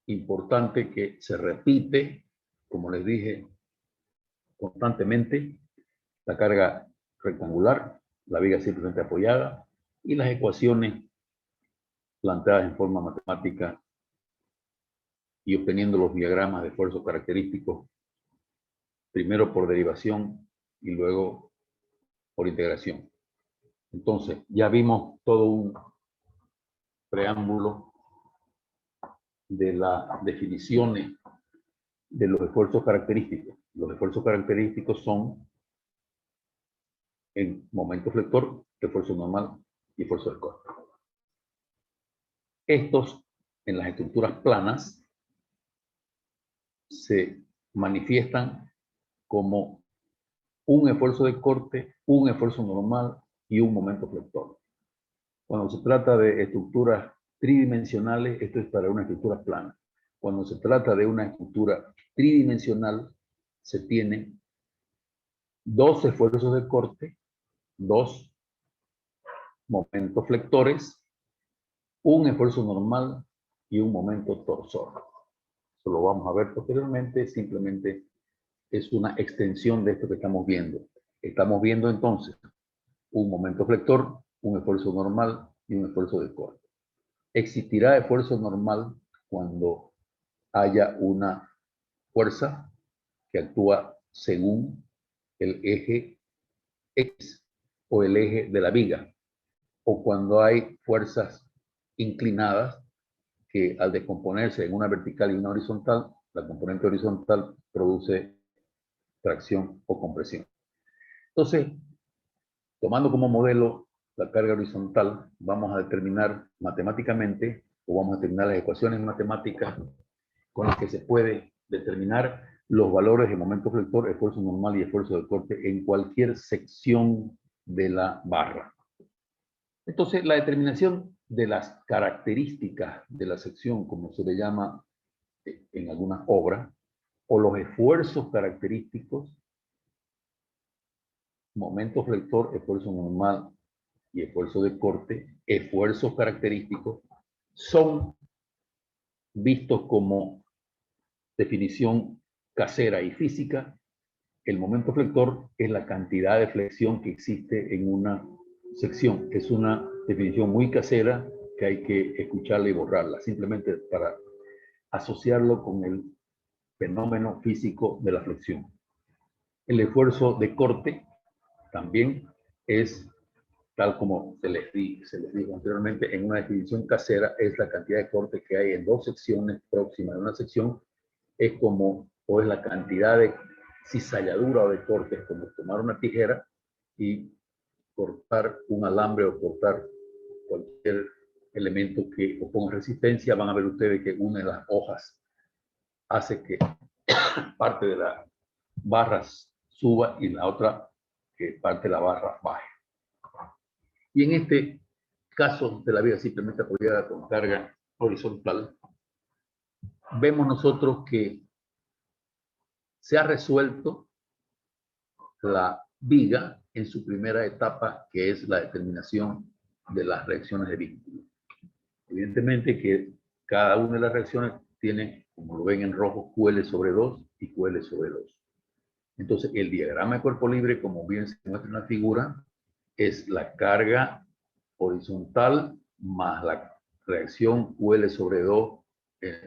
importante que se repite, como les dije, constantemente, la carga rectangular, la viga simplemente apoyada y las ecuaciones planteadas en forma matemática y obteniendo los diagramas de esfuerzos característicos, primero por derivación y luego por integración. Entonces, ya vimos todo un preámbulo de las definiciones de los esfuerzos característicos. Los esfuerzos característicos son, en momento flector, esfuerzo normal y esfuerzo de corte. Estos, en las estructuras planas, se manifiestan como un esfuerzo de corte, un esfuerzo normal y un momento flector. Cuando se trata de estructuras tridimensionales, esto es para una estructura plana. Cuando se trata de una estructura tridimensional, se tienen dos esfuerzos de corte, dos momentos flectores, un esfuerzo normal y un momento torsor. Eso lo vamos a ver posteriormente, simplemente es una extensión de esto que estamos viendo. Estamos viendo entonces un momento flector, un esfuerzo normal y un esfuerzo de corte. Existirá esfuerzo normal cuando haya una fuerza que actúa según el eje X o el eje de la viga, o cuando hay fuerzas inclinadas que al descomponerse en una vertical y una horizontal, la componente horizontal produce tracción o compresión. Entonces, tomando como modelo la carga horizontal, vamos a determinar matemáticamente, o vamos a determinar las ecuaciones matemáticas con las que se puede determinar los valores de momento flector, esfuerzo normal y esfuerzo de corte en cualquier sección de la barra. Entonces, la determinación de las características de la sección, como se le llama en algunas obras, o los esfuerzos característicos, momento flector, esfuerzo normal y esfuerzo de corte, esfuerzos característicos, son vistos como definición casera y física. El momento flector es la cantidad de flexión que existe en una sección. Es una definición muy casera que hay que escucharla y borrarla, simplemente para asociarlo con el fenómeno físico de la flexión. El esfuerzo de corte también es, tal como se les dijo anteriormente, en una definición casera, es la cantidad de corte que hay en dos secciones próximas de una sección, es como, o es la cantidad de cizalladura o de corte, como tomar una tijera y cortar un alambre o cortar cualquier elemento que oponga resistencia. Van a ver ustedes que una de las hojas hace que parte de las barras suba y la otra que parte de la barra baje. Y en este caso de la viga simplemente apoyada con carga horizontal, vemos nosotros que se ha resuelto la viga en su primera etapa, que es la determinación de las reacciones de vínculo. Evidentemente que cada una de las reacciones tiene, como lo ven en rojo, QL sobre 2 y QL sobre 2. Entonces, el diagrama de cuerpo libre, como bien se muestra en la figura, es la carga horizontal más la reacción QL sobre 2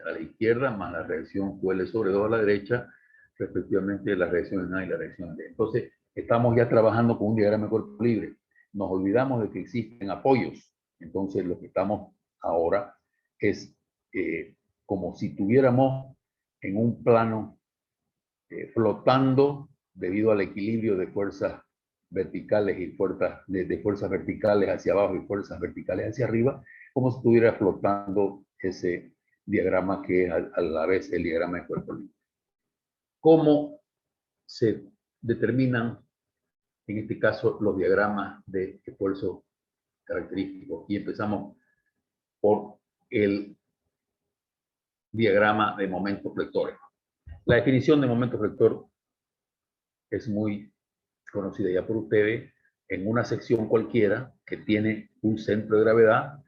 a la izquierda, más la reacción QL sobre 2 a la derecha, respectivamente la reacción A y la reacción D. Entonces, estamos ya trabajando con un diagrama de cuerpo libre. Nos olvidamos de que existen apoyos. Entonces, lo que estamos ahora es como si tuviéramos en un plano flotando debido al equilibrio de fuerzas verticales y fuerzas, de fuerzas verticales hacia abajo y fuerzas verticales hacia arriba, como si estuviera flotando ese diagrama que es a la vez el diagrama de cuerpo libre. ¿Cómo se determinan, en este caso, los diagramas de esfuerzo característico? Y empezamos por el diagrama de momentos flectores. La definición de momento flector es muy conocida ya por ustedes. En una sección cualquiera que tiene un centro de gravedad,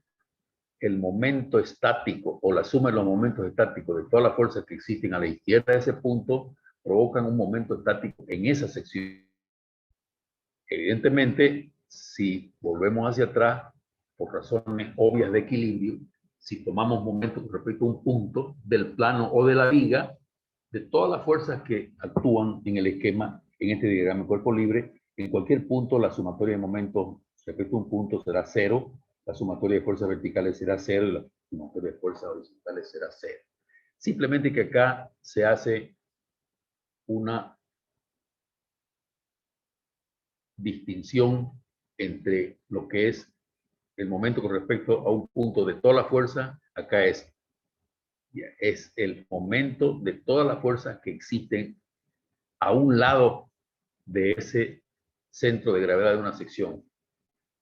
el momento estático o la suma de los momentos estáticos de todas las fuerzas que existen a la izquierda de ese punto provocan un momento estático en esa sección. Evidentemente, si volvemos hacia atrás, por razones obvias de equilibrio, si tomamos momentos con respecto a un punto del plano o de la viga, de todas las fuerzas que actúan en el esquema, en este diagrama de cuerpo libre, en cualquier punto la sumatoria de momentos respecto a un punto será cero, la sumatoria de fuerzas verticales será cero y la sumatoria de fuerzas horizontales será cero. Simplemente que acá se hace una distinción entre lo que es el momento con respecto a un punto de toda la fuerza. Acá es el momento de todas las fuerzas que existen a un lado de ese centro de gravedad de una sección.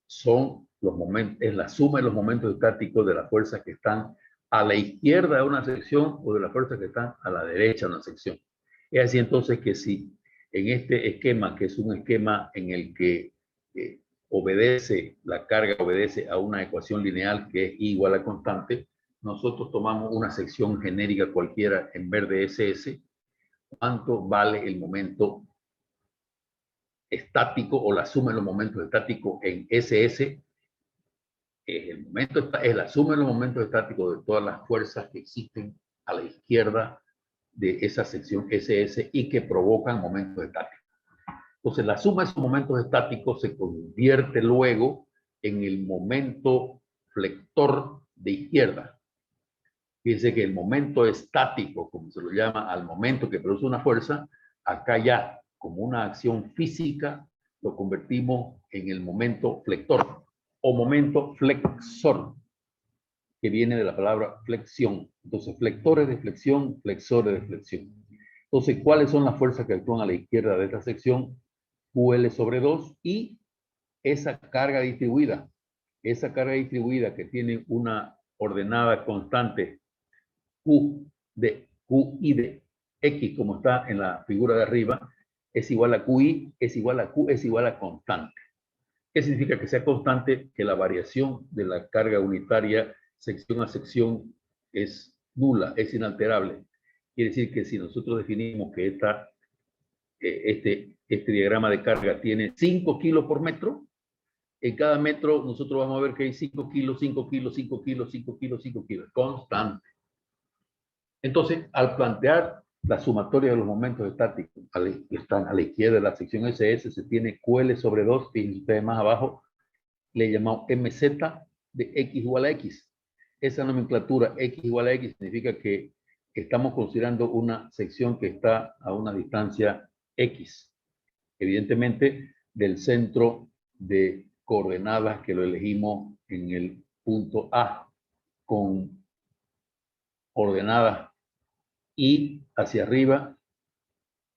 Son los momentos, es la suma de los momentos estáticos de las fuerzas que están a la izquierda de una sección o de las fuerzas que están a la derecha de una sección. Es así entonces que si en este esquema, que es un esquema en el que la carga obedece a una ecuación lineal que es I igual a constante, nosotros tomamos una sección genérica cualquiera en verde SS, cuánto vale el momento estático o la suma de los momentos estáticos en SS, es la suma de los momentos estáticos de todas las fuerzas que existen a la izquierda de esa sección SS y que provocan momentos estáticos. Entonces, la suma de esos momentos estáticos se convierte luego en el momento flector de izquierda. Fíjense que el momento estático, como se lo llama al momento que produce una fuerza, acá ya como una acción física lo convertimos en el momento flector o momento flexor, que viene de la palabra flexión. Entonces, flectores de flexión, flexores de flexión. Entonces, ¿cuáles son las fuerzas que actúan a la izquierda de esta sección? QL sobre 2 y esa carga distribuida. Esa carga distribuida que tiene una ordenada constante Q y de X, como está en la figura de arriba, es igual a QI, es igual a Q, es igual a constante. ¿Qué significa que sea constante? Que la variación de la carga unitaria sección a sección es nula, es inalterable. Quiere decir que si nosotros definimos que este diagrama de carga tiene 5 kilos por metro, en cada metro nosotros vamos a ver que hay 5 kilos, 5 kilos, 5 kilos, 5 kilos, 5 kilos, constante. Entonces, al plantear la sumatoria de los momentos estáticos que están a la izquierda de la sección SS, se tiene QL sobre 2, fíjense ustedes más abajo, le llamamos MZ de X igual a X. Esa nomenclatura X igual a X significa que estamos considerando una sección que está a una distancia X. Evidentemente, del centro de coordenadas que lo elegimos en el punto A, con ordenadas Y hacia arriba,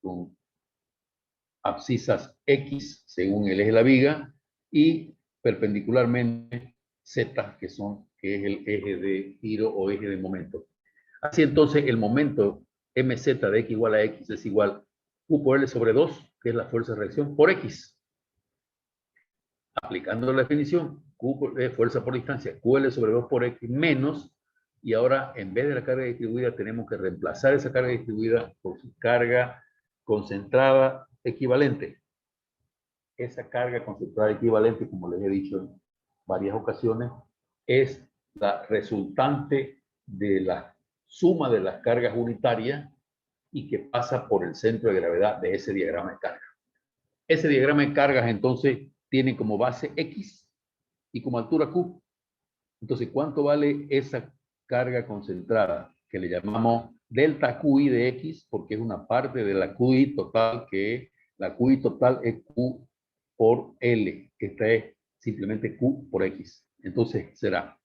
con abscisas X según el eje de la viga, y perpendicularmente Z, que es el eje de giro o eje de momento. Así entonces, el momento mz de X igual a X es igual Q por L sobre 2, que es la fuerza de reacción, por X. Aplicando la definición, fuerza por distancia, QL sobre 2 por X menos, y ahora en vez de la carga distribuida tenemos que reemplazar esa carga distribuida por su carga concentrada equivalente. Esa carga concentrada equivalente, como les he dicho en varias ocasiones, es la resultante de la suma de las cargas unitarias y que pasa por el centro de gravedad de ese diagrama de carga. Ese diagrama de cargas entonces tiene como base X y como altura Q. Entonces, ¿cuánto vale esa carga concentrada? Que le llamamos delta QI de X, porque es una parte de la QI total, que la QI total es Q por L. Esta es simplemente Q por X. Entonces, será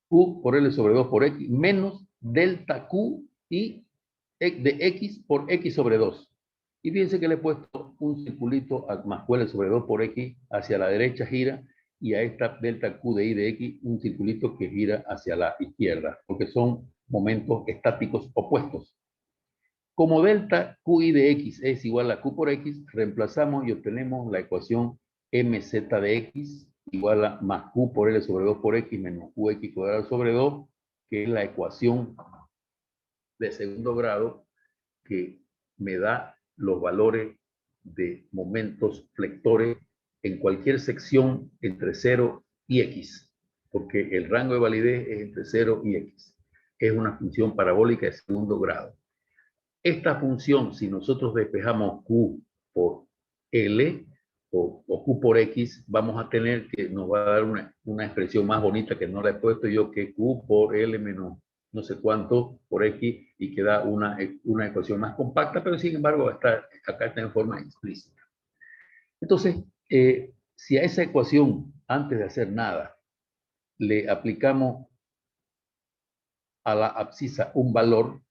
Q por L sobre 2 por X menos delta QI de X por X sobre 2. Y fíjense que le he puesto un circulito a más QL sobre 2 por X hacia la derecha gira, y a esta delta Q de I de X un circulito que gira hacia la izquierda, porque son momentos estáticos opuestos. Como delta QI de X es igual a Q por X, reemplazamos y obtenemos la ecuación MZ de X igual a más Q por L sobre 2 por X menos QX cuadrado sobre 2, que es la ecuación de segundo grado que me da los valores de momentos flectores en cualquier sección entre 0 y X, porque el rango de validez es entre 0 y X. Es una función parabólica de segundo grado. Esta función, si nosotros despejamos Q por L o Q por X, vamos a tener que nos va a dar una expresión más bonita que no la he puesto yo, que Q por L menos no sé cuánto por X, y que da una ecuación más compacta, pero sin embargo acá está en forma explícita. Entonces, si a esa ecuación, antes de hacer nada, le aplicamos a la abscisa un valor,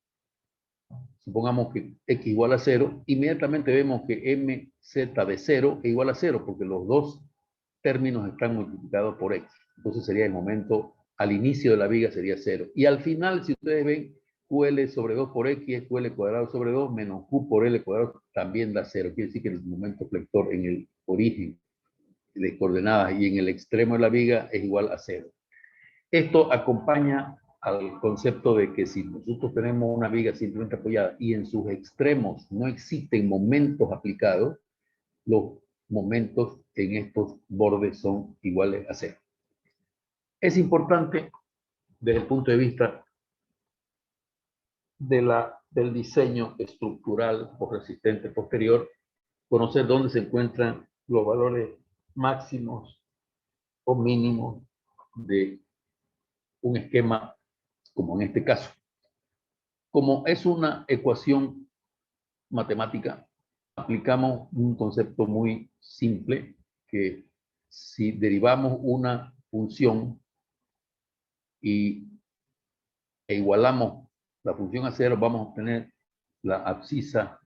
supongamos que x igual a 0, inmediatamente vemos que mz de 0 es igual a 0, porque los dos términos están multiplicados por x. Entonces sería el momento, al inicio de la viga sería 0. Y al final, si ustedes ven, ql sobre 2 por x es ql cuadrado sobre 2 menos q por l cuadrado también da 0. Quiere decir que el momento flector en el origen de coordenadas y en el extremo de la viga es igual a 0. Esto acompaña al concepto de que si nosotros tenemos una viga simplemente apoyada y en sus extremos no existen momentos aplicados, los momentos en estos bordes son iguales a 0. Es importante desde el punto de vista del diseño estructural o resistente posterior conocer dónde se encuentran los valores máximos o mínimos de un esquema como en este caso. Como es una ecuación matemática, aplicamos un concepto muy simple, que si derivamos una función e igualamos la función a 0, vamos a obtener la abscisa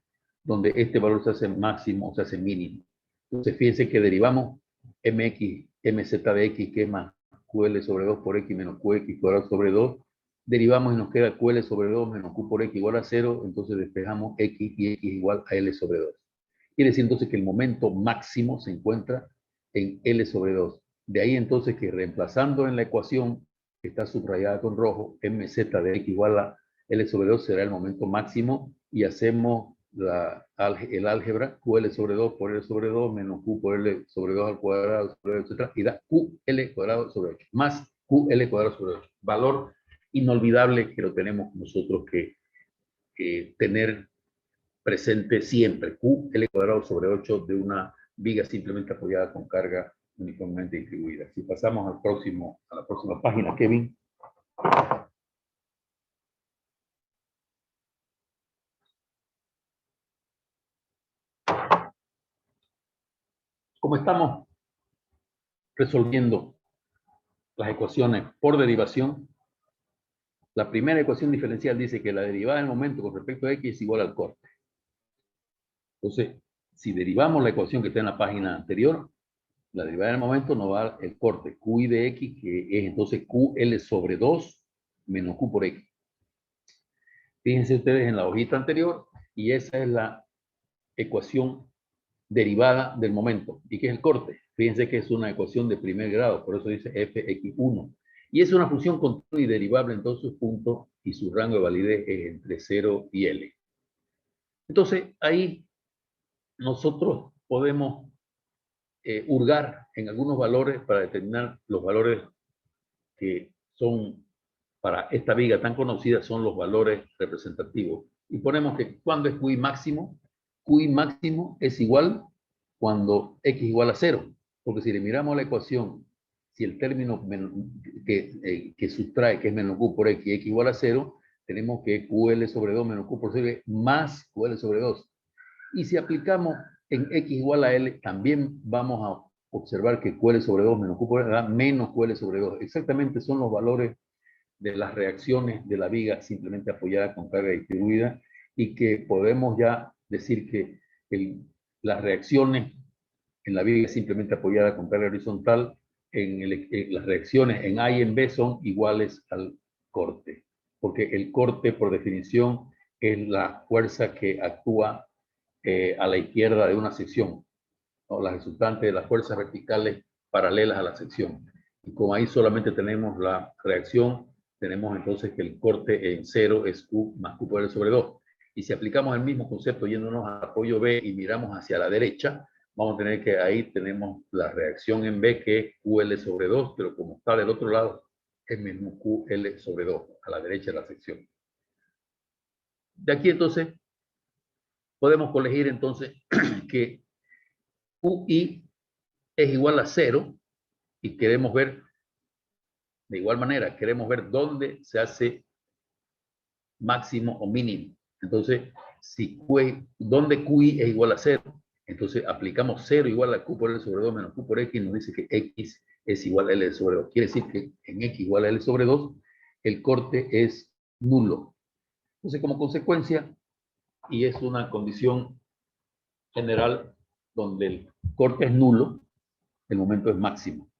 donde este valor se hace máximo o se hace mínimo. Entonces fíjense que derivamos mz de x, que es más ql sobre 2 por x menos qx cuadrado sobre 2, derivamos y nos queda ql sobre 2 menos q por x igual a 0, entonces despejamos x y x igual a l sobre 2. Quiere decir entonces que el momento máximo se encuentra en L sobre 2. De ahí entonces que reemplazando en la ecuación que está subrayada con rojo, mz de x igual a L sobre 2 será el momento máximo, y hacemos el álgebra QL sobre 2 por L sobre 2 menos Q por L sobre 2 al cuadrado, sobre 2, etc. Y da QL cuadrado sobre 8 más QL cuadrado sobre 8. Valor inolvidable que lo tenemos nosotros que tener presente siempre. QL cuadrado sobre 8 de una viga simplemente apoyada con carga uniformemente distribuida. Si pasamos a la próxima página, Kevin. Como estamos resolviendo las ecuaciones por derivación, la primera ecuación diferencial dice que la derivada del momento con respecto a x es igual al corte. Entonces, si derivamos la ecuación que está en la página anterior, la derivada del momento nos va a dar el corte qi de x, que es entonces ql sobre 2 menos q por x. Fíjense ustedes en la hojita anterior, y esa es la ecuación derivada del momento. ¿Y qué es el corte? Fíjense que es una ecuación de primer grado, por eso dice fx1. Y es una función continua y derivable en todos sus puntos, y su rango de validez es entre 0 y L. Entonces, ahí nosotros podemos hurgar en algunos valores para determinar los valores que son, para esta viga tan conocida, son los valores representativos. Y ponemos que cuando es QI máximo es igual cuando x igual a 0. Porque si le miramos la ecuación, si el término que sustrae, que es menos q por x, x igual a 0, tenemos que ql sobre 2 menos q por 0 más ql sobre 2. Y si aplicamos en x igual a l, también vamos a observar que ql sobre 2 menos q por l da menos ql sobre 2. Exactamente son los valores de las reacciones de la viga simplemente apoyada con carga distribuida, y que podemos ya decir que las reacciones en la viga simplemente apoyada con carga horizontal, las reacciones en A y en B son iguales al corte, porque el corte por definición es la fuerza que actúa a la izquierda de una sección, ¿no? La resultante de las fuerzas verticales paralelas a la sección. Y como ahí solamente tenemos la reacción, tenemos entonces que el corte en 0 es Q más Q por L sobre 2. Y si aplicamos el mismo concepto yéndonos a apoyo B y miramos hacia la derecha, vamos a tener que ahí tenemos la reacción en B que es QL sobre 2, pero como está del otro lado, es mismo QL sobre 2, a la derecha de la sección. De aquí entonces podemos colegir entonces que QI es igual a 0 y queremos ver, de igual manera, queremos ver dónde se hace máximo o mínimo. Entonces, si donde QI es igual a 0, entonces aplicamos 0 igual a Q por L sobre 2 menos Q por X, nos dice que X es igual a L sobre 2. Quiere decir que en X igual a L sobre 2, el corte es nulo. Entonces, como consecuencia, y es una condición general donde el corte es nulo, el momento es máximo.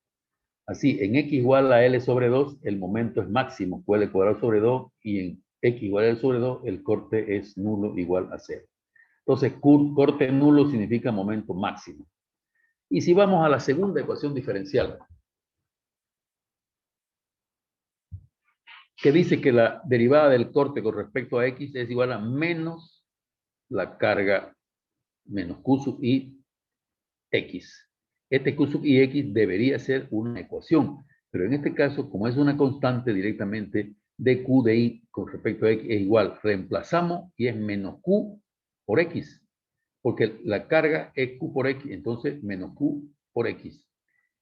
Así, en X igual a L sobre 2, el momento es máximo, Q L cuadrado sobre 2, y en X igual a L sobre 2, el corte es nulo igual a 0. Entonces, corte nulo significa momento máximo. Y si vamos a la segunda ecuación diferencial, que dice que la derivada del corte con respecto a X es igual a menos la carga menos Q sub I X. Este Q sub I X debería ser una ecuación, pero en este caso, como es una constante directamente, de Q de I con respecto a X es igual. Reemplazamos y es menos Q por X, porque la carga es Q por X, entonces menos Q por X.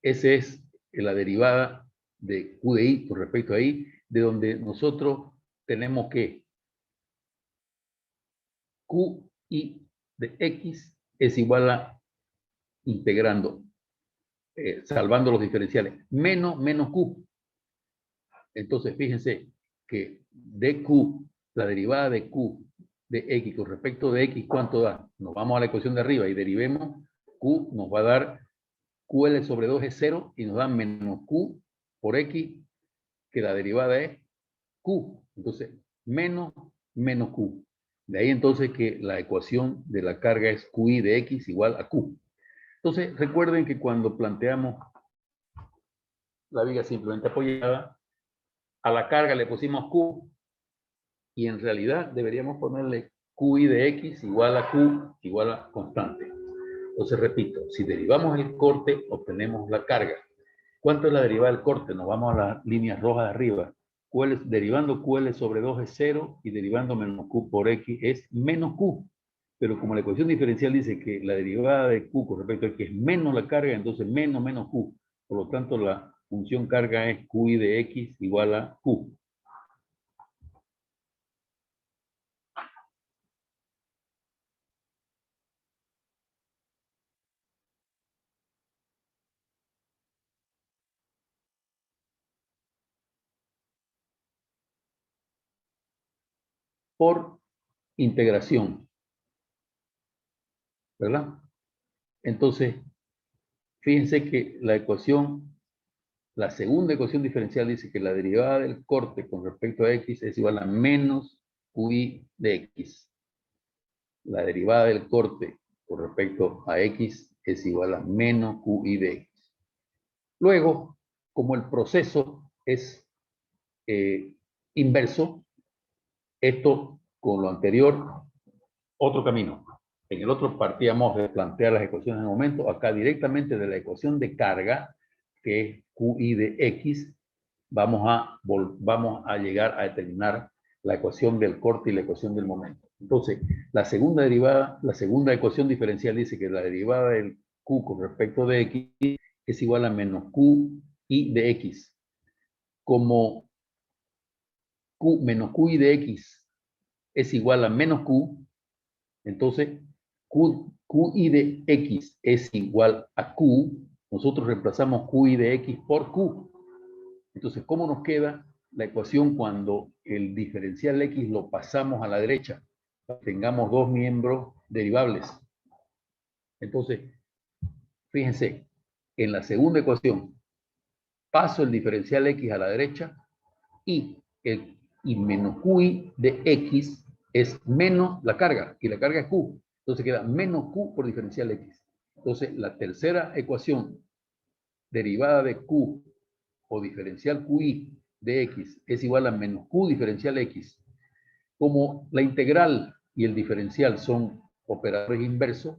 Esa es la derivada de Q de I con respecto a I, de donde nosotros tenemos que QI de X es igual a, integrando, salvando los diferenciales, menos Q. Entonces, fíjense que de Q, la derivada de Q de X con respecto de X, ¿cuánto da? Nos vamos a la ecuación de arriba y derivemos, Q nos va a dar QL sobre 2 es 0 y nos da menos Q por X, que la derivada es Q. Entonces, menos Q. De ahí entonces que la ecuación de la carga es QI de X igual a Q. Entonces, recuerden que cuando planteamos la viga simplemente apoyada, a la carga le pusimos Q y en realidad deberíamos ponerle QI de X igual a Q igual a constante. Entonces, repito, si derivamos el corte, obtenemos la carga. ¿Cuánto es la derivada del corte? Nos vamos a las líneas rojas de arriba. Derivando QL sobre 2 es 0 y derivando menos Q por X es menos Q. Pero como la ecuación diferencial dice que la derivada de Q con respecto a X es menos la carga, entonces menos Q. Por lo tanto, la función carga es QI de X igual a Q. Por integración, ¿verdad? Entonces, fíjense que la ecuación, la segunda ecuación diferencial dice que la derivada del corte con respecto a X es igual a menos QI de X. La derivada del corte con respecto a X es igual a menos QI de X. Luego, como el proceso es inverso, esto con lo anterior, otro camino. En el otro partíamos de plantear las ecuaciones en el momento, acá directamente de la ecuación de carga, que es QI de X, vamos a llegar a determinar la ecuación del corte y la ecuación del momento. Entonces, la segunda ecuación diferencial dice que la derivada del Q con respecto de X es igual a menos QI de X. Como menos QI de X es igual a menos Q, entonces QI de X es igual a Q, nosotros reemplazamos QI de X por Q. Entonces, ¿cómo nos queda la ecuación cuando el diferencial X lo pasamos a la derecha? Tengamos dos miembros derivables. Entonces, fíjense, en la segunda ecuación, paso el diferencial X a la derecha y menos QI de X es menos la carga, y la carga es Q. Entonces queda menos Q por diferencial X. Entonces, la tercera ecuación derivada de Q o diferencial QI de X es igual a menos Q diferencial X, como la integral y el diferencial son operadores inversos,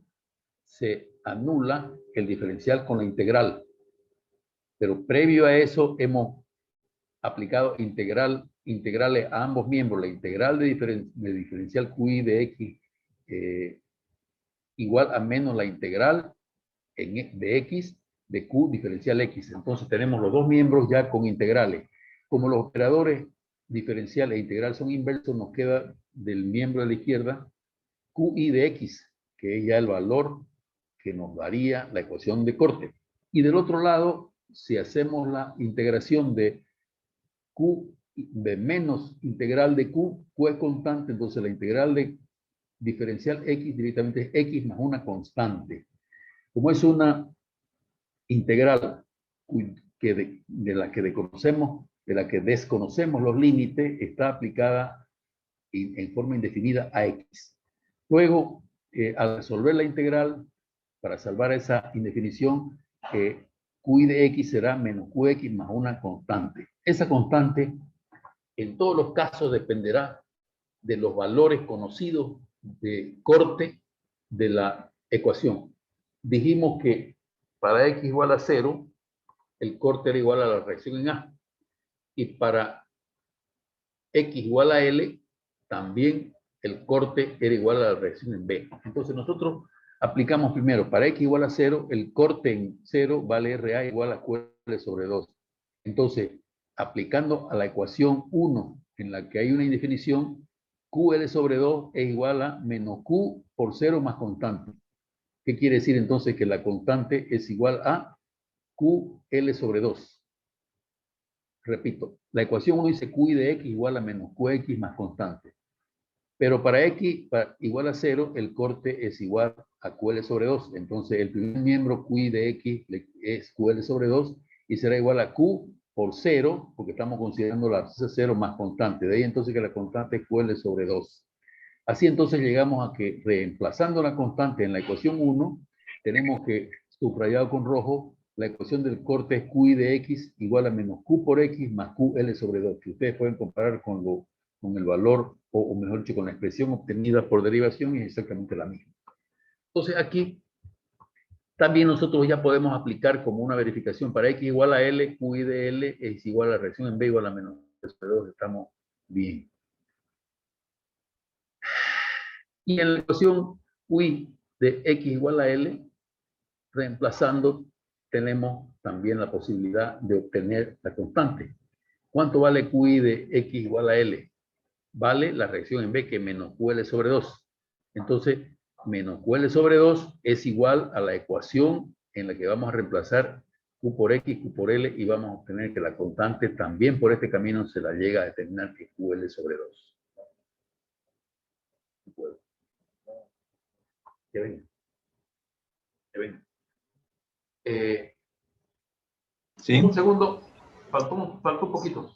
se anula el diferencial con la integral. Pero previo a eso hemos aplicado integrales a ambos miembros. La integral de diferencial QI de X igual a menos la integral de X de Q diferencial X. Entonces tenemos los dos miembros ya con integrales. Como los operadores diferencial e integral son inversos, nos queda del miembro de la izquierda QI de X, que es ya el valor que nos daría la ecuación de corte. Y del otro lado, si hacemos la integración de Q de menos integral de Q, Q es constante, entonces la integral de diferencial X directamente es X más una constante. Como es una integral de la que desconocemos los límites, está aplicada en forma indefinida a X. Luego, al resolver la integral, para salvar esa indefinición, QI de X será menos QX más una constante. Esa constante, en todos los casos, dependerá de los valores conocidos de corte de la ecuación. Dijimos que para X igual a 0, el corte era igual a la reacción en A. Y para X igual a L, también el corte era igual a la reacción en B. Entonces nosotros aplicamos primero, para X igual a 0, el corte en 0 vale RA igual a QL sobre 2. Entonces, aplicando a la ecuación 1, en la que hay una indefinición, QL sobre 2 es igual a menos Q por 0 más constante. ¿Qué quiere decir entonces? Que la constante es igual a QL sobre 2. Repito, la ecuación 1 dice QI de X igual a menos QX más constante. Pero para X igual a 0, el corte es igual a QL sobre 2. Entonces, el primer miembro QI de X es QL sobre 2 y será igual a Q por 0, porque estamos considerando la abscisa 0 más constante. De ahí entonces que la constante es QL sobre 2. Así entonces llegamos a que reemplazando la constante en la ecuación 1, tenemos que, subrayado con rojo, la ecuación del corte es QI de X igual a menos Q por X más QL sobre 2, que ustedes pueden comparar con el valor, o mejor dicho, con la expresión obtenida por derivación, y es exactamente la misma. Entonces aquí también nosotros ya podemos aplicar como una verificación para X igual a L, QI de L es igual a la reacción en B igual a menos Q sobre 2, estamos bien. Y en la ecuación QI de X igual a L, reemplazando, tenemos también la posibilidad de obtener la constante. ¿Cuánto vale QI de X igual a L? Vale la reacción en B, que es menos QL sobre 2. Entonces, menos QL sobre 2 es igual a la ecuación en la que vamos a reemplazar Q por X, Q por L, y vamos a obtener que la constante también por este camino se la llega a determinar que QL sobre 2. Que venga. Que venga. Sí. Un segundo, faltó un poquito.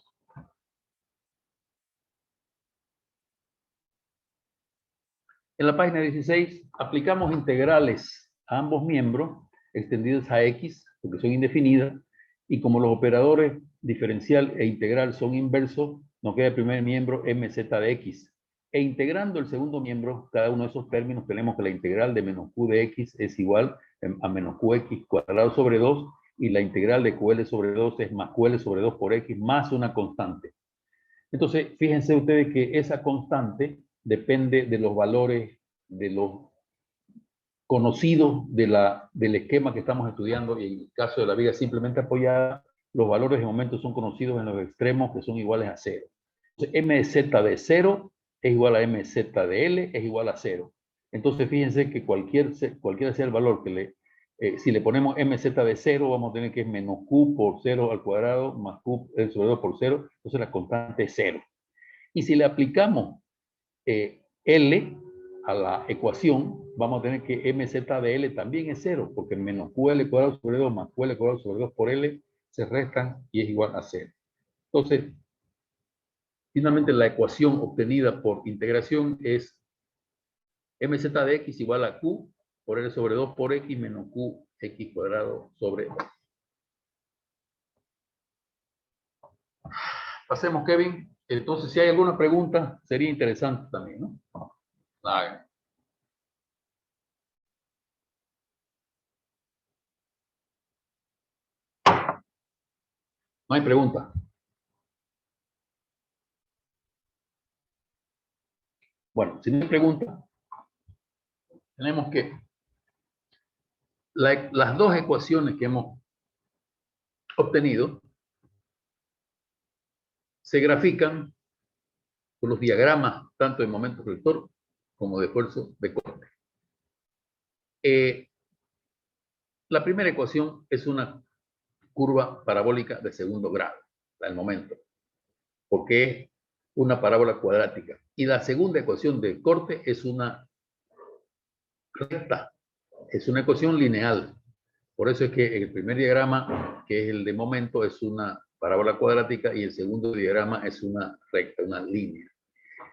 En la página 16 aplicamos integrales a ambos miembros extendidos a X, porque son indefinidas, y como los operadores diferencial e integral son inversos, nos queda el primer miembro mz de X. E integrando el segundo miembro, cada uno de esos términos, tenemos que la integral de menos Q de X es igual a menos QX cuadrado sobre 2, y la integral de QL sobre 2 es más QL sobre 2 por X más una constante. Entonces, fíjense ustedes que esa constante depende de los valores, de los conocidos del esquema que estamos estudiando, y en el caso de la viga simplemente apoyada, los valores de momento son conocidos en los extremos, que son iguales a 0. Entonces, mz de 0 es igual a mz de L es igual a 0. Entonces, fíjense que cualquiera sea el valor que si le ponemos mz de 0, vamos a tener que es menos q por 0 al cuadrado más q sobre 2 por 0. Entonces la constante es 0. Y si le aplicamos L a la ecuación, vamos a tener que mz de L también es 0, porque menos QL cuadrado sobre 2 más QL cuadrado sobre 2 por L se restan y es igual a 0. Entonces, finalmente la ecuación obtenida por integración es mz de X igual a Q por L sobre 2 por X menos QX cuadrado sobre 2. Pasemos, Kevin. Entonces, si hay alguna pregunta, sería interesante también, ¿no? La hagan. No hay pregunta. Bueno, si no hay pregunta, tenemos que las dos ecuaciones que hemos obtenido se grafican con los diagramas tanto de momento rector como de esfuerzo de corte. La primera ecuación es una curva parabólica de segundo grado, la del momento, porque es una parábola cuadrática. Y la segunda ecuación de corte es una recta, es una ecuación lineal. Por eso es que el primer diagrama, que es el de momento, es una parábola cuadrática y el segundo diagrama es una recta, una línea.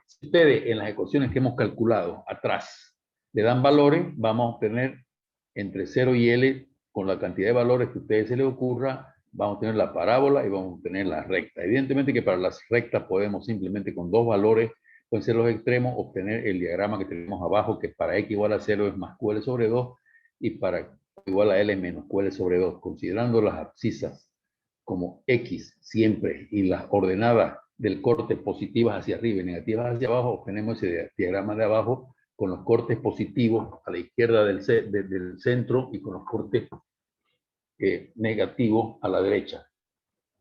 Si ustedes en las ecuaciones que hemos calculado atrás le dan valores, vamos a obtener entre 0 y L, con la cantidad de valores que a ustedes se les ocurra, vamos a tener la parábola y vamos a tener la recta. Evidentemente que para las rectas podemos simplemente con dos valores, pueden ser los extremos, obtener el diagrama que tenemos abajo, que para x igual a 0 es más QL sobre 2, y para igual a L menos QL sobre 2, considerando las abscisas como X siempre y las ordenadas del corte positivas hacia arriba y negativas hacia abajo, obtenemos ese diagrama de abajo con los cortes positivos a la izquierda del centro y con los cortes negativos a la derecha.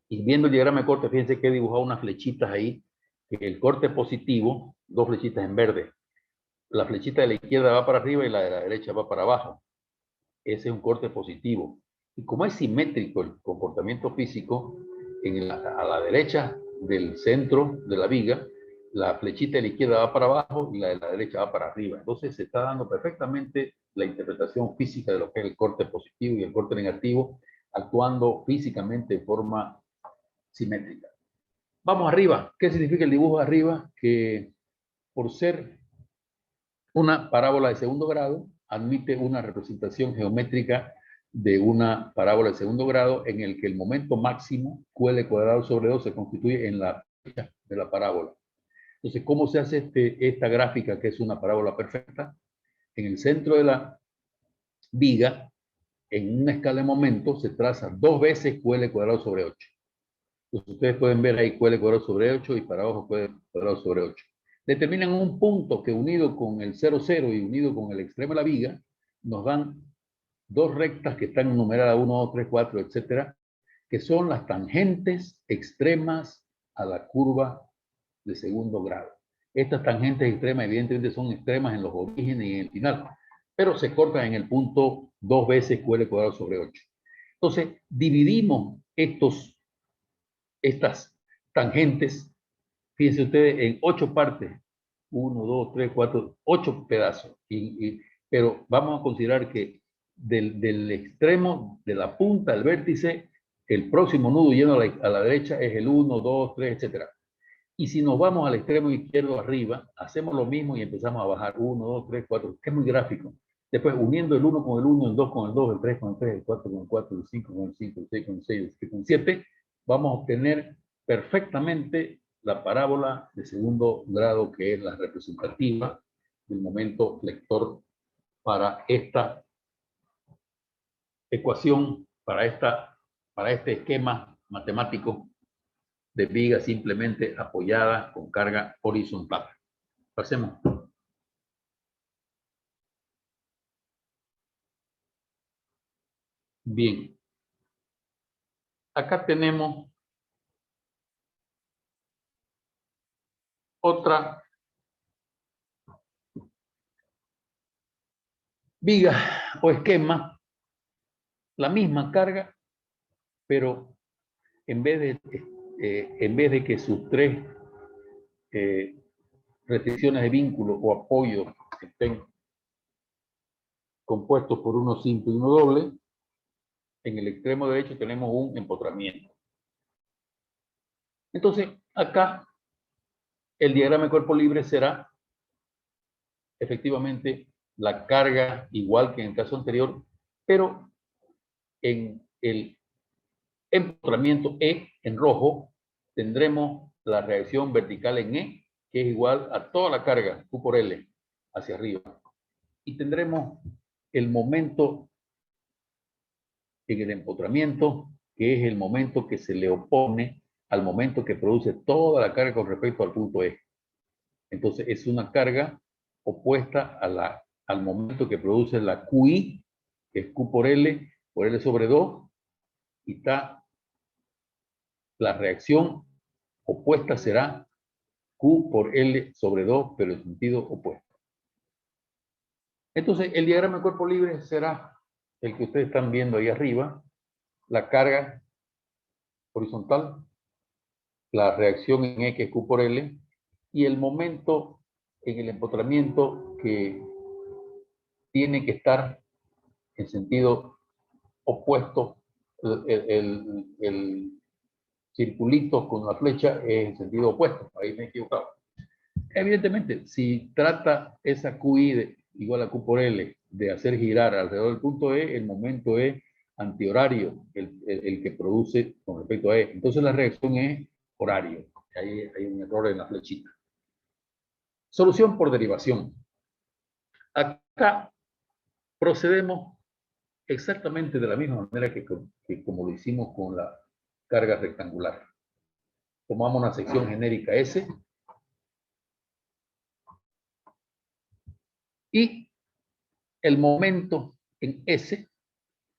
Y viendo el diagrama de corte, fíjense que he dibujado unas flechitas ahí, que el corte positivo, dos flechitas en verde, la flechita de la izquierda va para arriba y la de la derecha va para abajo. Ese es un corte positivo. Y como es simétrico el comportamiento físico, a la derecha del centro de la viga, la flechita de la izquierda va para abajo y la de la derecha va para arriba. Entonces se está dando perfectamente la interpretación física de lo que es el corte positivo y el corte negativo, actuando físicamente de forma simétrica. Vamos arriba. ¿Qué significa el dibujo de arriba? Que por ser una parábola de segundo grado, admite una representación geométrica de una parábola de segundo grado en el que el momento máximo, QL cuadrado sobre 2, se constituye en la flecha de la parábola. Entonces, ¿cómo se hace esta gráfica que es una parábola perfecta? En el centro de la viga, en una escala de momento, se traza dos veces QL cuadrado sobre 8. Entonces, ustedes pueden ver ahí QL cuadrado sobre 8 y para abajo QL cuadrado sobre 8. Determinan un punto que unido con el 0, 0 y unido con el extremo de la viga, nos dan dos rectas que están numeradas 1, 2, 3, 4, etcétera, que son las tangentes extremas a la curva de segundo grado. Estas tangentes extremas evidentemente son extremas en los orígenes y en el final, pero se cortan en el punto dos veces QL cuadrado sobre 8. Entonces, dividimos estas tangentes, fíjense ustedes, en 8 partes, 1, 2, 3, 4, 8 pedazos, pero vamos a considerar que del extremo, de la punta al vértice, el próximo nudo yendo a la derecha es el 1, 2, 3, etc. Y si nos vamos al extremo izquierdo arriba, hacemos lo mismo y empezamos a bajar 1, 2, 3, 4, que es muy gráfico. Después, uniendo el 1 con el 1, el 2 con el 2, el 3 con el 3, el 4 con el 4, el 5 con el 5, el 6 con el 6, el 7 con el 7, vamos a obtener perfectamente la parábola de segundo grado, que es la representativa del momento flector para esta ecuación, para este esquema matemático de viga simplemente apoyada con carga horizontal. Pasemos. Bien. Acá tenemos otra viga o esquema, la misma carga, pero en vez de que sus tres restricciones de vínculo o apoyo estén compuestos por uno simple y uno doble, en el extremo derecho tenemos un empotramiento. Entonces, acá el diagrama de cuerpo libre será efectivamente la carga igual que en el caso anterior, pero en el empotramiento E en rojo tendremos la reacción vertical en E, que es igual a toda la carga, Q por L, hacia arriba. Y tendremos el momento en el empotramiento, que es el momento que se le opone al momento que produce toda la carga con respecto al punto E. Entonces, es una carga opuesta a al momento que produce la QI, que es Q por L sobre 2, y está la reacción opuesta será Q por L sobre 2, pero en sentido opuesto. Entonces, el diagrama de cuerpo libre será el que ustedes están viendo ahí arriba, la carga horizontal, la reacción en E, que es Q por L, y el momento en el empotramiento que tiene que estar en sentido opuesto. El circulito con la flecha es en sentido opuesto. Ahí me he equivocado. Evidentemente, si trata esa QI igual a Q por L de hacer girar alrededor del punto E, el momento es antihorario, el que produce con respecto a E. Entonces la reacción es horario. Ahí hay un error en la flechita. Solución por derivación. Acá procedemos exactamente de la misma manera que como lo hicimos con la carga rectangular. Tomamos una sección genérica S y el momento en S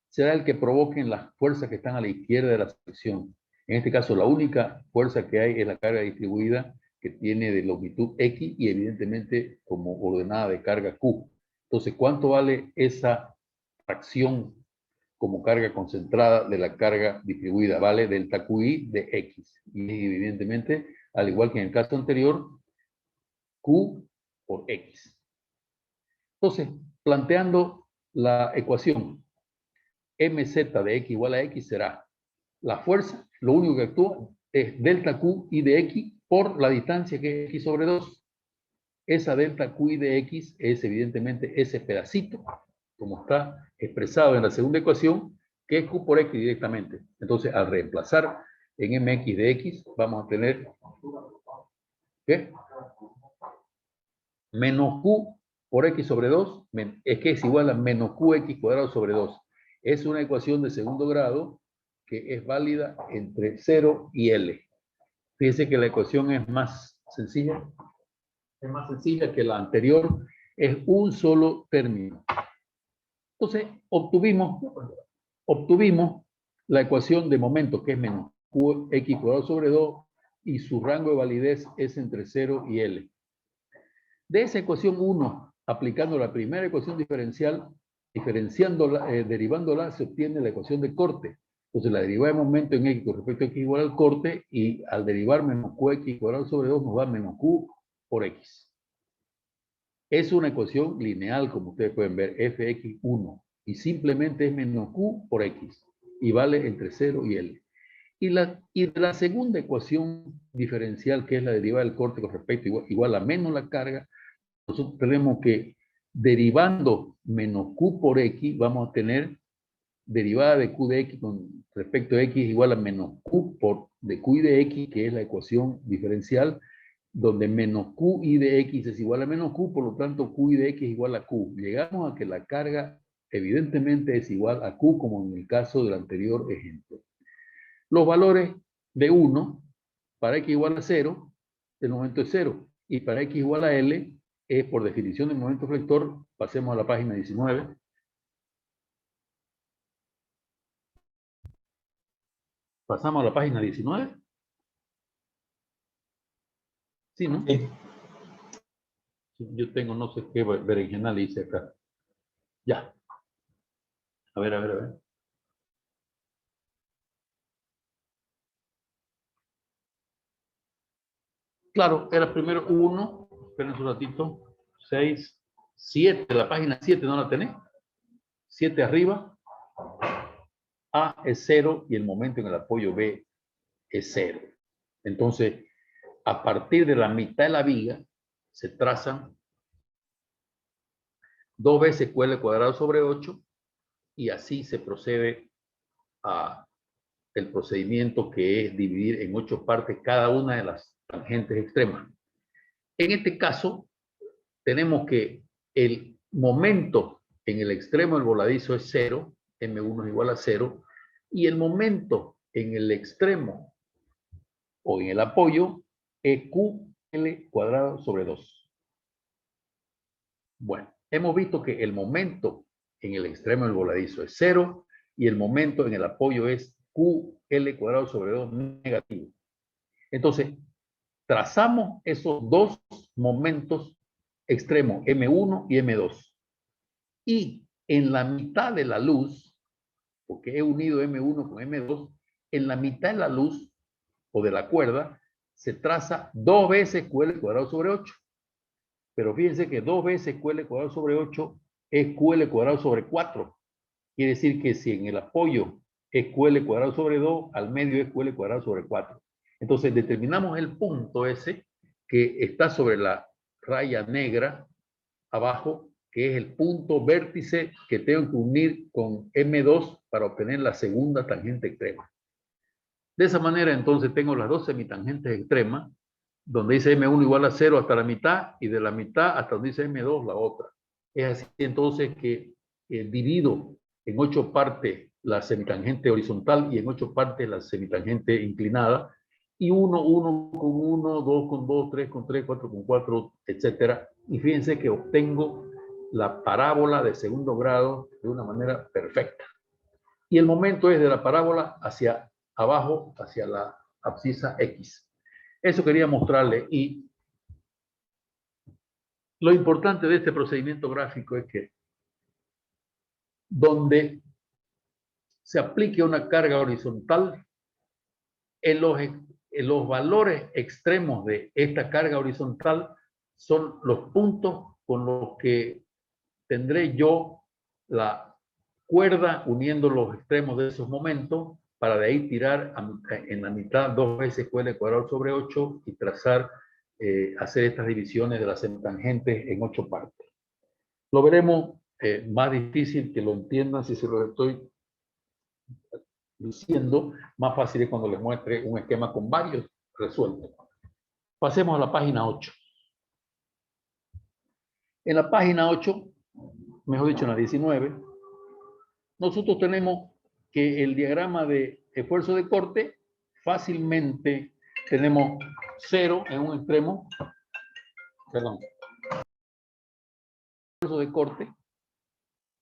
será el que provoquen las fuerzas que están a la izquierda de la sección. En este caso, la única fuerza que hay es la carga distribuida que tiene de longitud X y evidentemente como ordenada de carga Q. Entonces, ¿cuánto vale esa fracción como carga concentrada de la carga distribuida? Vale delta QI de X. Y evidentemente, al igual que en el caso anterior, Q por X. Entonces, planteando la ecuación, mz de x igual a x será la fuerza, lo único que actúa es delta QI de x por la distancia que es x sobre 2. Esa delta QI de x es evidentemente ese pedacito, como está expresado en la segunda ecuación, que es Q por X directamente. Entonces, al reemplazar en mx de x, vamos a tener ¿qué? Menos Q por X sobre 2, es que es igual a menos QX cuadrado sobre 2. Es una ecuación de segundo grado que es válida entre 0 y L. Fíjense que la ecuación es más sencilla. Es más sencilla que la anterior. Es un solo término. Entonces, obtuvimos la ecuación de momento, que es menos QX cuadrado sobre 2, y su rango de validez es entre 0 y L. De esa ecuación 1, aplicando la primera ecuación diferencial, derivándola, se obtiene la ecuación de corte. Entonces, la derivada de momento en X con respecto a X igual al corte, y al derivar menos QX cuadrado sobre 2 nos da menos Q por X. Es una ecuación lineal, como ustedes pueden ver, Fx1, y simplemente es menos Q por X, y vale entre 0 y L. Y la segunda ecuación diferencial, que es la derivada del corte con respecto igual a menos la carga, nosotros tenemos que derivando menos Q por X, vamos a tener derivada de Q de X con respecto a X igual a menos Q por de Q y de X, que es la ecuación diferencial, donde menos Q y de X es igual a menos Q, por lo tanto Q y de X es igual a Q. Llegamos a que la carga evidentemente es igual a Q, como en el caso del anterior ejemplo. Los valores de 1, para X igual a 0, el momento es 0, y para X igual a L, es por definición del momento flector. Pasemos a la página 19. Pasamos a la página 19. Sí, ¿no? Sí. Yo tengo no sé qué berenjenal hice acá. Ya. A ver. Claro, era primero 1, esperen un ratito, 6, 7, la página 7 no la tenés. 7 arriba, A es 0 y el momento en el apoyo B es 0. Entonces, a partir de la mitad de la viga, se trazan 2 veces QL cuadrado sobre 8 y así se procede a el procedimiento que es dividir en 8 partes cada una de las tangentes extremas. En este caso, tenemos que el momento en el extremo del voladizo es 0, M1 es igual a 0, y el momento en el extremo o en el apoyo es QL cuadrado sobre 2. Bueno, hemos visto que el momento en el extremo del voladizo es 0 y el momento en el apoyo es QL cuadrado sobre 2 negativo. Entonces, trazamos esos dos momentos extremos, M1 y M2. Y en la mitad de la luz, porque he unido M1 con M2, en la mitad de la luz o de la cuerda se traza 2 veces QL cuadrado sobre 8. Pero fíjense que 2 veces QL cuadrado sobre 8 es QL cuadrado sobre 4. Quiere decir que si en el apoyo es QL cuadrado sobre 2, al medio es QL cuadrado sobre 4. Entonces determinamos el punto ese que está sobre la raya negra abajo, que es el punto vértice que tengo que unir con M2 para obtener la segunda tangente extrema. De esa manera, entonces, tengo las dos semitangentes extremas, donde dice M1 igual a 0 hasta la mitad, y de la mitad hasta donde dice M2 la otra. Es así, entonces, que divido en 8 partes la semitangente horizontal y en 8 partes la semitangente inclinada, y 1 con 1, 2 con 2, 3 con 3, 4 con 4, etcétera. Y fíjense que obtengo la parábola de segundo grado de una manera perfecta. Y el momento es de la parábola hacia abajo, hacia la abscisa X. Eso quería mostrarle. Y lo importante de este procedimiento gráfico es que donde se aplique una carga horizontal, en los valores extremos de esta carga horizontal son los puntos con los que tendré yo la cuerda uniendo los extremos de esos momentos para de ahí tirar en la mitad 2 veces QL cuadrado sobre 8 y trazar, hacer estas divisiones de las semitangentes en 8 partes. Lo veremos más difícil que lo entiendan si se lo estoy diciendo, más fácil es cuando les muestre un esquema con varios resueltos. Pasemos a la página 8. En la página 8, mejor dicho en la 19, nosotros tenemos que el diagrama de esfuerzo de corte fácilmente tenemos 0 en un extremo, perdón, esfuerzo de corte,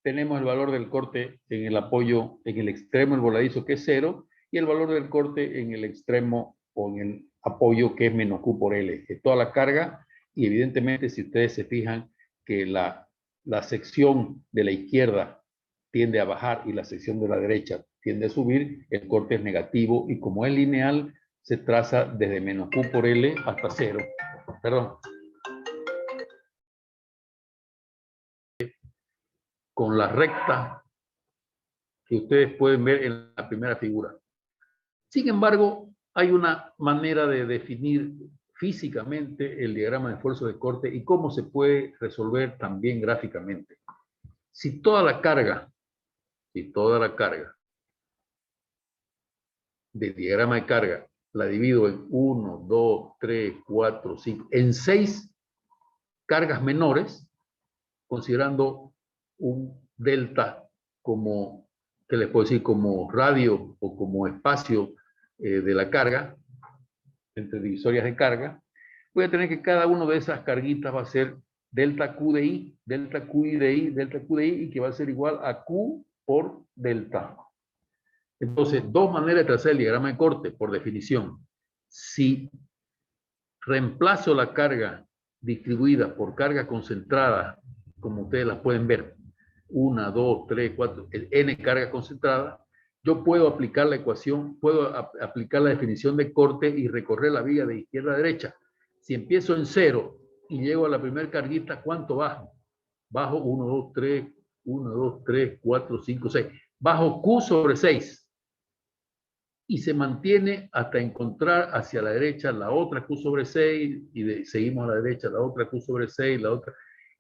tenemos el valor del corte en el apoyo, en el extremo el voladizo que es 0 y el valor del corte en el extremo o en el apoyo que es menos Q por L, que es toda la carga. Y evidentemente si ustedes se fijan que la sección de la izquierda tiende a bajar y la sección de la derecha tiende a subir, el corte es negativo y como es lineal, se traza desde menos Q por L hasta 0. Perdón. Con la recta que ustedes pueden ver en la primera figura. Sin embargo, hay una manera de definir físicamente el diagrama de esfuerzo de corte y cómo se puede resolver también gráficamente. Si toda la carga del diagrama de carga la divido en 1, 2, 3, 4, 5, en 6 cargas menores, considerando un delta como, ¿qué les puedo decir? Como radio o como espacio de la carga, entre divisorias de carga, voy a tener que cada una de esas carguitas va a ser delta Q de I, delta QI de I, delta Q de I, y que va a ser igual a Q por delta. Entonces, dos maneras de trazar el diagrama de corte, por definición. Si reemplazo la carga distribuida por carga concentrada, como ustedes las pueden ver, 1, 2, 3, 4, n carga concentrada, yo puedo aplicar la ecuación, puedo aplicar la definición de corte y recorrer la vía de izquierda a derecha. Si empiezo en 0 y llego a la primera carguita, ¿cuánto bajo? Bajo 1, 2, 3, 1, 2, 3, 4, 5, 6. Bajo Q sobre 6. Y se mantiene hasta encontrar hacia la derecha la otra Q sobre 6 y seguimos a la derecha la otra Q sobre 6, la otra.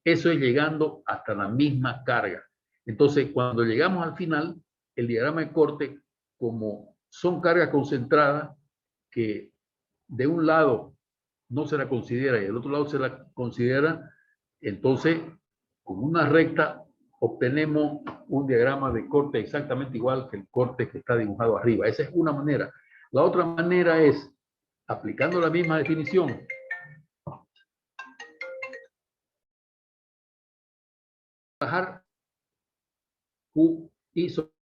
Eso es llegando hasta la misma carga. Entonces, cuando llegamos al final, el diagrama de corte, como son cargas concentradas que de un lado no se la considera y del otro lado se la considera. Entonces, con una recta obtenemos un diagrama de corte exactamente igual que el corte que está dibujado arriba. Esa es una manera. La otra manera es, aplicando la misma definición, bajar Q I sobre